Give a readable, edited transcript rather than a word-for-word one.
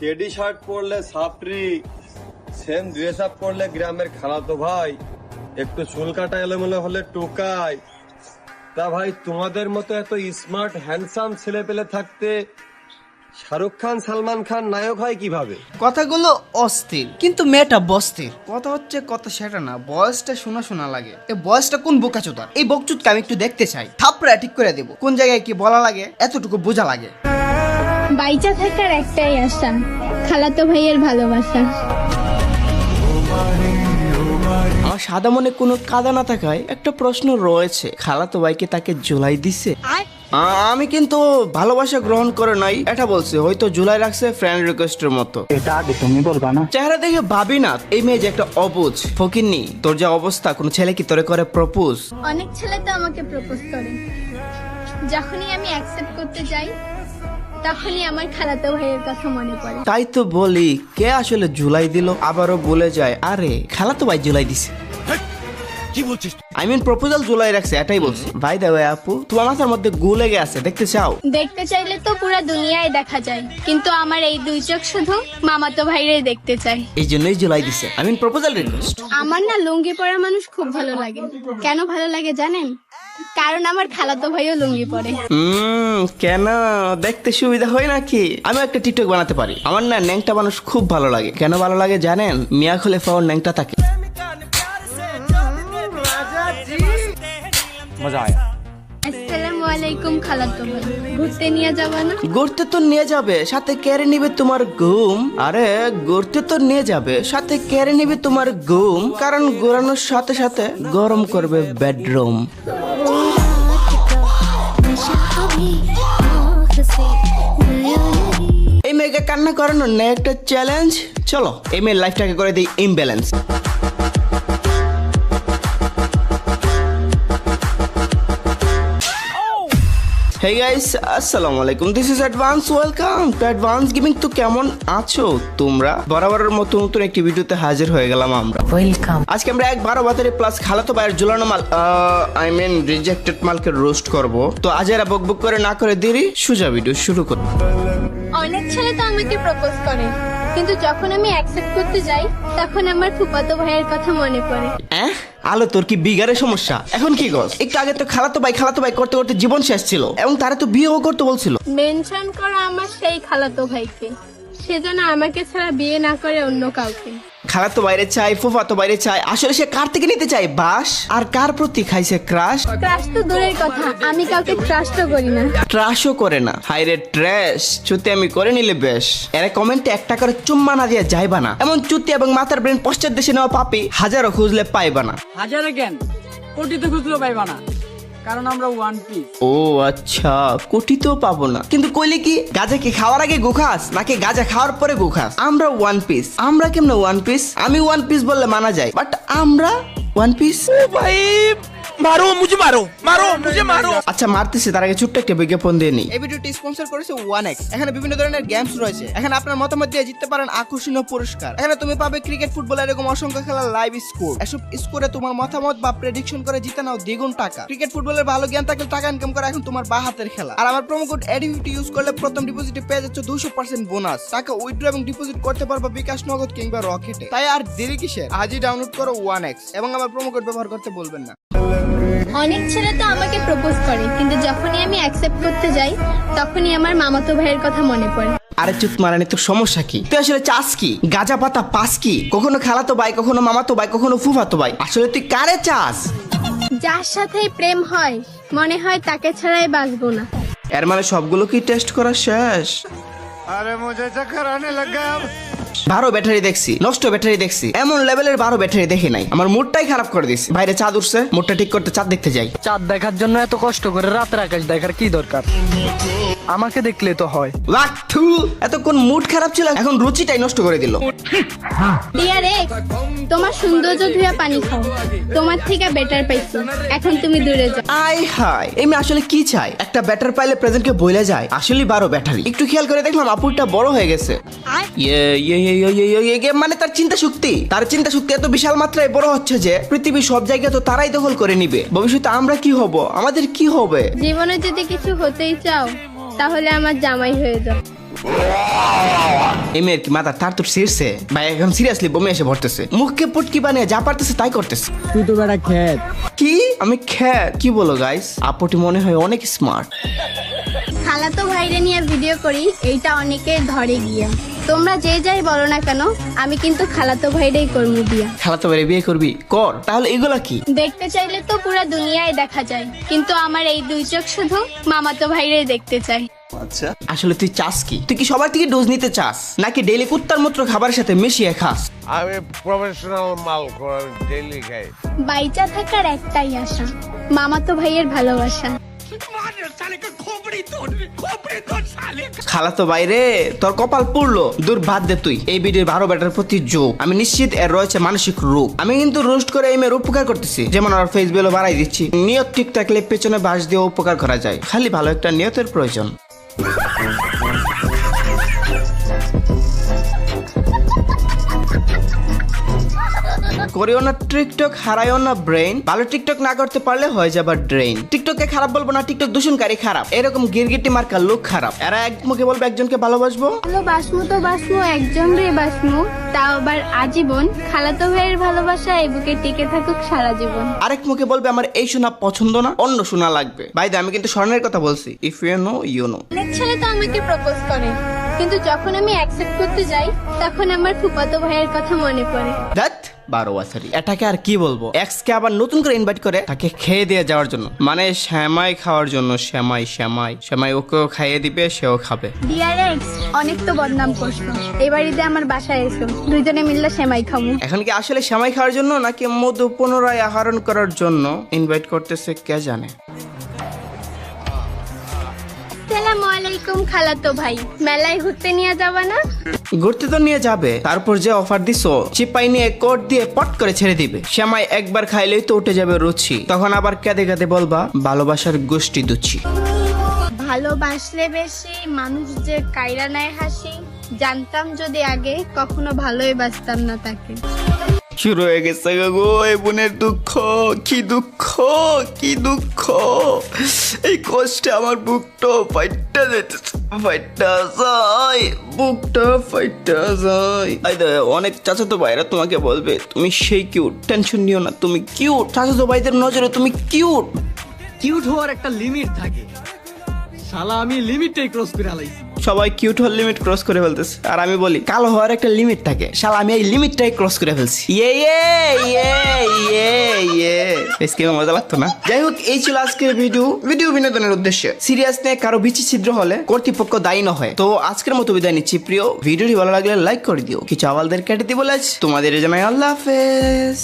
Teddy shirt পরলে সাপরি, same dress up পরলে গ্রামের খালাতো ভাই, একটু চুল কাটা এলোমেলো হলে টোকাই। তা ভাই তোমাদের মতো এত স্মার্ট হ্যান্ডসাম ছেলে পেলে থাকতে শাহরুখ খান সালমান খান নায়ক হয় কিভাবে? কথাগুলো অস্থির কিন্তু মেয়েটা বস্তির। কথা হচ্ছে কথা সেটা না, বয়সটা শোনা শোনা লাগে। এই বয়সটা কোন বোকাচোদার? এই বকচুদকে আমি একটু দেখতে চাই, থাপড়া ঠিক করে দেবো। কোন জায়গায় কি বলা লাগে এতটুকু বোঝা লাগে। বাইচা থাকার একটাই আশা, খালাতো ভাইয়ের ভালোবাসা। আমার সাদা মনে কোনো কাদা না থাকায় একটা প্রশ্ন রয়েছে, খালাতো ভাইকে তাকে জুলাই দিছে? আমি কিন্তু ভালোবাসা গ্রহণ করে নাই এটা বলছে, হয়তো জুলাই রাখছে ফ্রেন্ড রিকোয়েস্টের মতো। এটা আগে তুমি বলবা না? চেহারা দেখে ভাবি না এই মেয়ে যে একটা অবুঝ ফকিন্নি। তোর যা অবস্থা, কোনো ছেলে কি তোরে করে প্রপোজ? অনেক ছেলে তো আমাকে প্রপোজ করে, যখনই আমি অ্যাকসেপ্ট করতে যাই তখনই আমার খালাতো ভাইয়ের কথা মনে পড়ে। তাই তো বলি, কে আসলে জুলাই দিল আবারও বলে যায়, আরে খালাতো ভাই জুলাই দিছে। কি বলছিস? আই মিন প্রপোজাল জুলাই রাখছে এটাই বলছি। ভাই দেওয়া আপু, তোমার মাথার মধ্যে গু লেগে আছে, দেখতে চাও? দেখতে চাইলে তো পুরো দুনিয়ায় দেখা যায়, কিন্তু আমার এই দুই চোখ শুধু মামাতো ভাইরে দেখতে চাই। এই জন্যই জুলাই দিছে। I mean proposal request. আমার না লুঙ্গি পরা মানুষ খুব ভালো লাগে। কেন ভালো লাগে জানেন? কারণ আমার খালাতো ভাইও লুঙ্গি পরে। কেন? দেখতে সুবিধা হয় নাকি? আমি একটা টিকটক বানাতে পারি। আমার না ন্যাংটা মানুষ খুব ভালো লাগে। কেন ভালো লাগে জানেন? মিয়া খলিফাও ন্যাংটা থাকে। মজা আয়া। আসসালামু আলাইকুম খালাতো ভাই, ঘুরতে নিয়ে যাবা না? ঘুরতে তো নিয়ে যাবে, সাথে কেড়ে নিবে তোমার ঘুম। আরে ঘুরতে তো নিয়ে যাবে, সাথে কেড়ে নিবে তোমার ঘুম, কারণ ঘোরানোর সাথে সাথে গরম করবে বেডরুম। এই মেয়েকে কান্না করানোর নেই একটা চ্যালেঞ্জ। চলো এই মেয়ের লাইফটাকে করে দিই ইমব্যালেন্স। Hey guys, আসসালামু আলাইকুম, this is advance, welcome to advance gaming. তো কেমন আছো তোমরা? বরাবরের মতো নতুন একটি ভিডিওতে হাজির হয়ে গেলাম আমরা। ওয়েলকাম। আজকে আমরা এক 12 বাতারি প্লাস খালাতো ভাইয়ের ঝুলানো মাল, আই মিন রিজেক্টেড মালকে রোস্ট করব। তো আজ এরা বকবক করে না করে দেরি, সোজা ভিডিও শুরু করব। অনেক ছেলে তো আমাকে প্রপোজ করে, কিন্তু যখন আমি অ্যাকসেপ্ট করতে যাই তখন আমার ফুফাতো ভাইয়ের কথা মনে পড়ে। আলো তোর কি বিগারের সমস্যা? এখন কি গস? একটু আগে তো খালাতো ভাই করতে করতে জীবন শেষ ছিল, এবং তারা তো বিয়েও করতে বলছিল। মেনশন করা আমার সেই খালাতো ভাইকে, সে যেন আমাকে ছাড়া বিয়ে না করে অন্য কাউকে। খালাতো বাইরে চাই, ফুফাতো বাইরে চাই, আসলে সে কার থেকে নিতে চাই বাস, আর কার প্রতি খাইছে ক্রাশ? ক্রাশ তো দূরের কথা, আমি কাউকে ট্রাস্টও করি না। ট্রাশও করে না। হাইরে ট্র্যাশ, চুতি আমি করে নিলে বেশ। এরা কমেন্টে একটা করে চুম্মা না দিয়ে যাইবা না। এমন চুতি এবং মাথার ব্রেন পশ্চাৎ দেশে নেওয়া পাপি হাজারো খুঁজলে পাইবা না। হাজারে কেন, কোটিতে খুঁজলেও পাইবা না, কারণ আমরা ওয়ান পিস। ও আচ্ছা, কোটিতেও পাবো না, কিন্তু কইলে কি গাজা কি খাওয়ার আগে গুখাস নাকি গাজা খাওয়ার পরে গুখাস? আমরা ওয়ান পিস। আমরা কেমনে ওয়ান পিস? আমি ওয়ান পিস বললে মানা যায়, বাট আমরা ওয়ান পিস। ভাই মারো মুঝে, মারো মুঝে, মারো। আচ্ছা মারতেছি, তার আগে ছোট্ট একটা বিজ্ঞাপন দিয়ে নিই। এই ভিডিওটি স্পন্সর করেছে 1x। এখানে বিভিন্ন ধরনের গেমস রয়েছে, এখানে আপনার মতামত দিয়ে জিততে পারেন আকর্ষণীয় পুরস্কার। এখানে তুমি পাবে ক্রিকেট, ফুটবল এরকম অসংখ্য খেলার লাইভ স্কোর। এসব স্কোরে তোমার মতামত বা প্রেডিকশন করে জিতে নাও দ্বিগুণ টাকা। ক্রিকেট ফুটবলের ভালো জ্ঞান থাকলে টাকা ইনকাম করা এখন তোমার বা হাতের খেলা। আর আমার প্রোমো কোড এডিভিটি ইউজ করলে প্রথম ডিপোজিটে পেয়ে যাচ্ছে 200% বোনাস। টাকা উইথড্র এবং ডিপোজিট করতে পারবে বিকাশ, নগদ কিংবা রকেটে। তাই আর দেরি কিসের? আজই ডাউনলোড করো 1x এবং আমার প্রোমো কোড ব্যবহার করতে বলবেন না। অনেক ছেলে তো আমাকে প্রপোজ করে, কিন্তু যখনই আমি অ্যাকসেপ্ট করতে যাই তখনই আমার মামাতো ভাইয়ের কথা মনে পড়ে। আরে চুপ মারানি, তোর সমস্যা কি? তুই আসলে চাস কি? গাজা পাতা পাস কি? কখনো খালাতো ভাই, কখনো মামাতো ভাই, কখনো ফুফাতো ভাই, আসলে তুই কারে চাস? যার সাথে প্রেম হয় মনে হয় তাকে ছাড়াই বাঁচবো না। এর মানে সবগুলো কি টেস্ট করা শেষ? আরে মুঝে চক্কর আনে লগ গয়া। 12 ব্যাটারি দেখছি, নষ্ট ব্যাটারি দেখছি, এমন লেভেলের 12 ব্যাটারি দেখি নাই। আমার মুডটাই খারাপ করে দিস। বাইরে চাঁদ উঠছে, মুডটা ঠিক করতে চাঁদ দেখতে যাই। চাঁদ দেখার জন্য এত কষ্ট করে রাতের আকাশ দেখার কি দরকার? আমাকে দেখলে তো হয়। লাঠু, এতক্ষণ মুড খারাপ ছিল, এখন রুচিটাই নষ্ট করে দিল। ডিয়ার এক্স, তোমার সৌন্দর্য ধুয়া পানি খাও, তোমার থেকে বেটার পাইছি, এখন তুমি দূরে যাও। আই হাই, এই মেয়ে আসলে কি চাই? একটা ব্যাটার পাইলে প্রেজেন্টকে বইলে যায়, আসলে 12 ব্যাটারি। একটু খেয়াল করে দেখলাম আপুরটা বড় হয়ে গেছে। মানে তার চিন্তা শক্তি এত বিশাল মাত্রায় বড় হচ্ছে যে পৃথিবীর সব জায়গা তো তারাই দখল করে নিবে। ভবিষ্যতে আমরা কি হব? আমাদের কি হবে? জীবনে যদি কিছু হতেই চাও তাহলে আমার জামাই হয়ে যাও। এই মেয়ের কি মাথা তার তোর শীর্ষে ভাই, এখন সিরিয়াসলি বমি এসে ভরতেছে, মুখকে পুটকি বানিয়ে যা পারতেছে তাই করতেছে। তুই তো বেটা খেত। কি আমি খ্যাত? কি বলো গাইস, আপুটি মনে হয় অনেক স্মার্ট। খালাতো ভাইরে নিয়ে ভিডিও করি, এইটা অনেকে ধরে গিয়ে। তোমরা যে যাই বলো না কেন, আমি কিন্তু খালাতো ভাইরেই করবো বিয়া। খালাতো ভাইরে বিয়ে করবি? কর। তাহলে এগুলা কি? দেখতে চাইলে তো পুরো দুনিয়ায় দেখা যায়, কিন্তু আমার এই দুই চোখ শুধু মামাতো ভাইরেই দেখতে চাই। আচ্ছা, আসলে তুই চাস কি? তুই কি সবার থেকে ডোজ নিতে চাস, নাকি ডেইলি কুত্তার মূত্র খাবারের সাথে মিশিয়ে খাস? আমি প্রফেশনাল মাল ডেইলি খাই। বাইচা থাকার একটাই আশা, মামাতো ভাইয়ের ভালোবাসা। খালাতো বাইরে তোর কপাল পুড়লো, দূর ভাত দে তুই। এই ভিডিওর 12 ব্যাটার প্রতি যোগ, আমি নিশ্চিত এর রয়েছে মানসিক রোগ। আমি কিন্তু রোস্ট করে এই মেয়ের উপকার করতেছি, যেমন আর ফেস ভ্যালু বাড়াই দিচ্ছি। নিয়ত ঠিক থাকলে পেছনে বাঁশ দিয়ে উপকার করা যায়, খালি ভালো একটা নিয়তের প্রয়োজন। করিও না টিকটক, হারাইও না ব্রেন। ভালো টিকটক না করতে পারলে হয়ে যাবে ড্রেন। টিকটকে খারাপ বলবো না, টিকটক দূষণকারী খারাপ, এরকম গিরগিটি মার্কা লোক খারাপ। এরা এক মুখে বলবে একজনকে ভালোবাসবো। ভালোবাসমু তো বাসমু, একজন রে বাসমু, তাও আবার আজীবন। খালাতো ভাইয়ের ভালোবাসা এই বুকে টিকে থাকুক সারা জীবন। আরেক মুখে বলবে আমার এই শোনা পছন্দ না, অন্য শোনা লাগবে। ভাই আমি কিন্তু স্বর্ণের কথা বলছি। If you know you know. অনেক ছেলে তো আমাকে প্রপোজ করে, কিন্তু যখন আমি অ্যাকসেপ্ট করতে যাই তখন আমার ফুফাতো ভাইয়ের কথা মনে পড়ে। দ্যাট 12 বছরই। এটাকে আর কি বলবো, এক্স কে আবার নতুন করে ইনভাইট করে তাকে খেয়ে দিয়ে যাওয়ার জন্য, মানে শ্যামাই খাওয়ার জন্য। শ্যামাই শ্যামাই শ্যামাই ওকেও খাইয়ে দিবে, সেও খাবে। ডিয়ার এক্স, অনেক তো বদনাম করছো, এবার ঈদে আমার বাসায় এসো, দুইজনে মিললে সেমাই খামু। এখন কি আসলে শ্যামাই খাওয়ার জন্য নাকি মধু পুনরায় আহরণ করার জন্য ইনভাইট করতেছে কে জানে। আসসালামু আলাইকুম খালাতো ভাই, মেলায় ঘুরতে নিয়ে যাবা না? ঘুরতে তো নিয়ে যাবে, তারপর যে অফার দিছো চিপাই নিয়ে কোট দিয়ে পট করে ছেড়ে দিবে। শ্যামাই একবার খাইলেই তো উঠে যাবে রুচি, তখন আবার কেঁদে কেঁদে বলবা ভালোবাসার গোষ্ঠী দুচ্ছি। ভালোবাসলে বেশি মানুষ যে কাইরা নেয় হাসি, জানতাম যদি আগে কখনো ভালোই বাসতাম না তাকে। শুরু হয়ে গেছে গো এই বোনের দুঃখ, কি দুঃখ, কি দুঃখ। এই কষ্টে আমার বুকটা ফাইটটা যেতেছে, ফাইটটা যায়, বুকটা ফাইটটা যায়। অনেক চাচাতো ভাইরা তোমাকে বলবে তুমি সেই কিউট, টেনশন নিও না, তুমি কিউট। চাচাতো ভাইদের নজরে তুমি কিউট। কিউট হওয়ার একটা লিমিট থাকে, শালা আমি লিমিটটাই ক্রস করে আলাইছি। সবাই কিউট হওয়ার লিমিট ক্রস করে ফেলতেছে, আর আমি বলি কালো হওয়ার একটা লিমিট থাকে, শালা আমি এই লিমিটটাই ক্রস করে ফেলছি। আজকে মজা লাগতো না। যাই হোক, এই ছিল আজকের ভিডিও বিনোদনের উদ্দেশ্যে। সিরিয়াস নিয়ে কারো বিচি ছিদ্র হলে কর্তৃপক্ষ দায়ী না হয়। তো আজকের মতো বিদায় নিচ্ছি। প্রিয় ভিডিওটি ভালো লাগলে লাইক করে দিও, কিছু আওয়ালদের কেটে দিব। তোমাদের জানাই আল্লাহ হাফেজ।